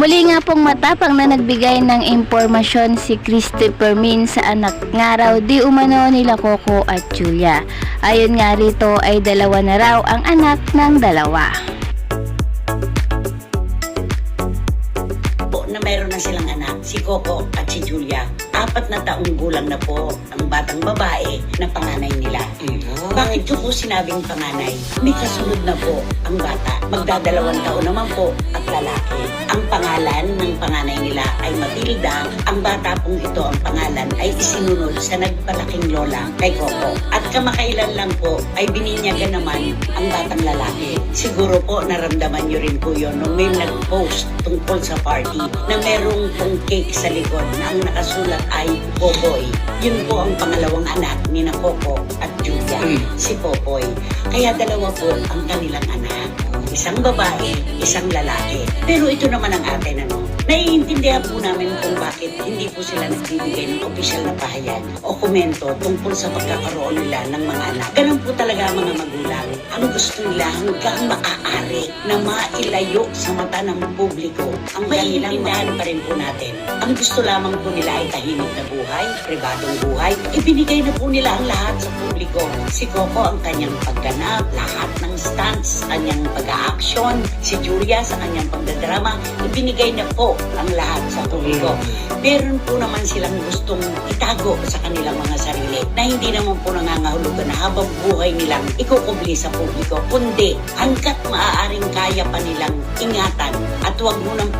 Muli nga pong matapang na nagbigay ng impormasyon si Christopher Min sa anak nga raw di umano nila Coco at Julia. Ayon nga rito ay dalawa na raw ang anak ng dalawa. Na mayroon na silang anak, si Coco at si Julia. 4 na taong gulang na po ang batang babae na panganay nila. Bakit ko po sinabing panganay? May kasunod na po ang bata. Magdadalawang taon naman po at lalaki. Ang pangalan ng panganay nila ay Matilda. Ang bata pong ito, ang pangalan ay isinunod sa nagpalaking lola kay Coco. At kamakailan lang po ay bininyagan naman ang batang lalaki. Siguro po naramdaman nyo rin po yun nung may nag-post tungkol sa party na merong pong cake sa likod na ang nakasulat ay Popoy. Yun po ang pangalawang anak ni na Coco at Julia, si Popoy. Kaya dalawa po ang kanilang anak. Isang babae, isang lalaki. Pero ito naman ang atin, naiintindihan po namin kung bakit hindi po sila nagbibigay ng opisyal na pahayag o komento tungkol sa pagkakaroon nila ng mga anak. Ganun po talaga ang mga magulang. Ang gusto nila hanggang maaari na mailayo sa mata ng publiko ang maiintindihan pa rin po natin. Ang gusto lamang po nila ay tahimik na buhay, pribadong buhay. Ibinigay na po nila ang lahat sa publiko. Si Coco ang kanyang pagganap, lahat ng stunts, kanyang pag-a-action. Si Julia sa kanyang pagdadrama, ibinigay na po ang lahat sa publiko. Meron po naman silang gustong itago sa kanilang mga sarili na hindi naman po nangangahulugan na habang buhay nilang ikukubli sa publiko, kundi hanggat maaaring kaya pa nilang ingatan at huwag mo nang